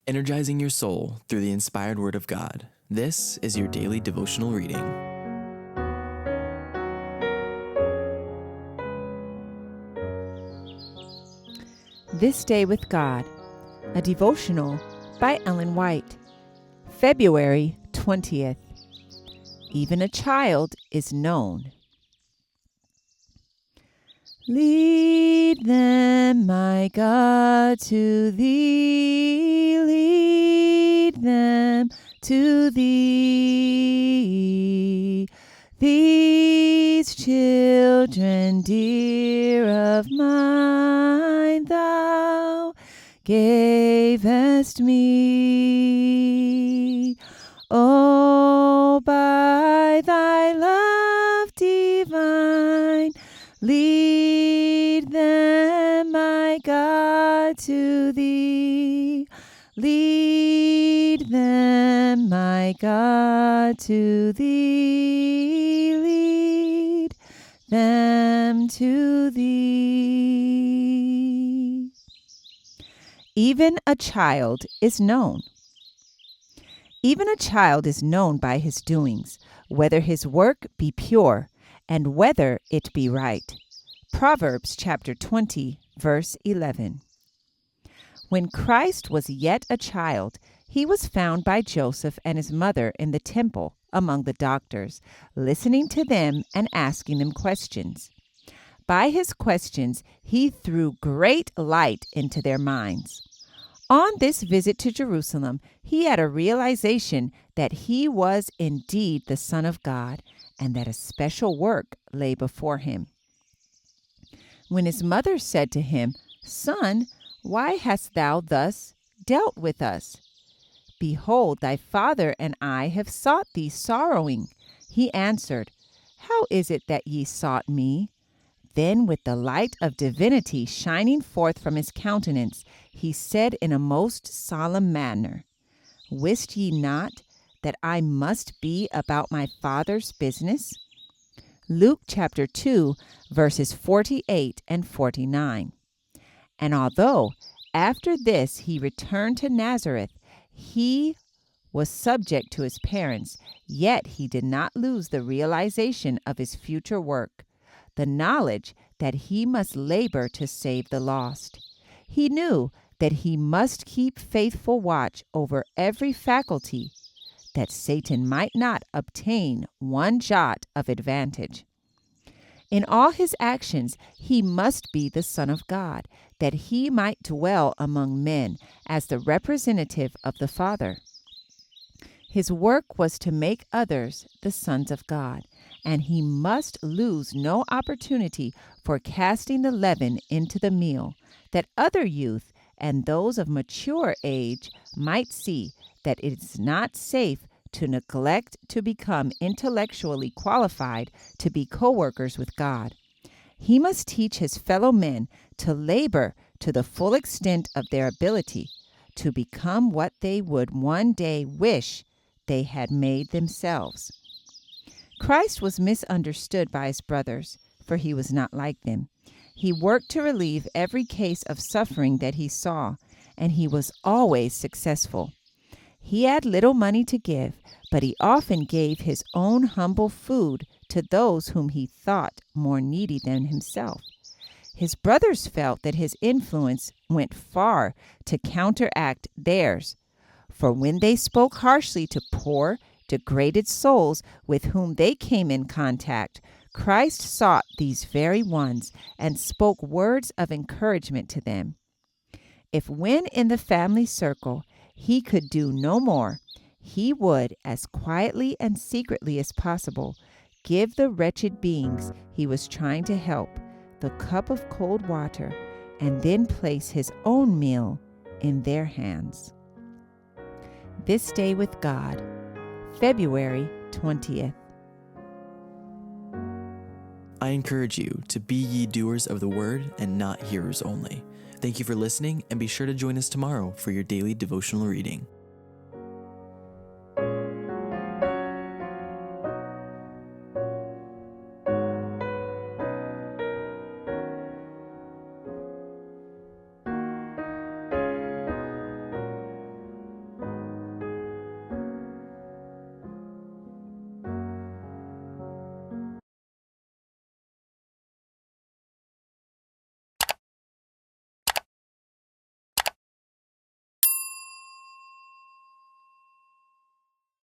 energizing your soul through the inspired Word of God. This is your daily devotional reading. This Day with God, a devotional by Ellen White, February 20th. Even a child is known. Lead them, my God, to thee. Lead them to thee. These children dear of mine, thou gavest me. Oh, by thy love divine, lead them, my God, to thee. Lead them, my God, to thee. Lead them to thee. Even a child is known. Even a child is known by his doings, whether his work be pure and whether it be right. Proverbs chapter 20, verse 11. When Christ was yet a child, he was found by Joseph and his mother in the temple among the doctors, listening to them and asking them questions. By his questions, he threw great light into their minds. On this visit to Jerusalem, he had a realization that he was indeed the Son of God and that a special work lay before him. When his mother said to him, "Son, why hast thou thus dealt with us? Behold, thy father and I have sought thee sorrowing." He answered, "How is it that ye sought me?" Then, with the light of divinity shining forth from his countenance, he said in a most solemn manner, "Wist ye not that I must be about my Father's business?" Luke chapter 2, verses 48 and 49. And although after this he returned to Nazareth, he was subject to his parents, yet he did not lose the realization of his future work, the knowledge that he must labor to save the lost. He knew that he must keep faithful watch over every faculty, that Satan might not obtain one jot of advantage. In all his actions, he must be the Son of God, that he might dwell among men as the representative of the Father. His work was to make others the sons of God, and he must lose no opportunity for casting the leaven into the meal, that other youth and those of mature age might see that it is not safe to neglect to become intellectually qualified to be co-workers with God. He must teach his fellow men to labor to the full extent of their ability, to become what they would one day wish they had made themselves. Christ was misunderstood by his brothers, for he was not like them. He worked to relieve every case of suffering that he saw, and he was always successful. He had little money to give, but he often gave his own humble food to those whom he thought more needy than himself. His brothers felt that his influence went far to counteract theirs, for when they spoke harshly to poor, degraded souls with whom they came in contact, Christ sought these very ones and spoke words of encouragement to them. If when in the family circle he could do no more, he would, as quietly and secretly as possible, give the wretched beings he was trying to help the cup of cold water and then place his own meal in their hands. This Day with God, February 20th. I encourage you to be ye doers of the word and not hearers only. Thank you for listening, and be sure to join us tomorrow for your daily devotional reading.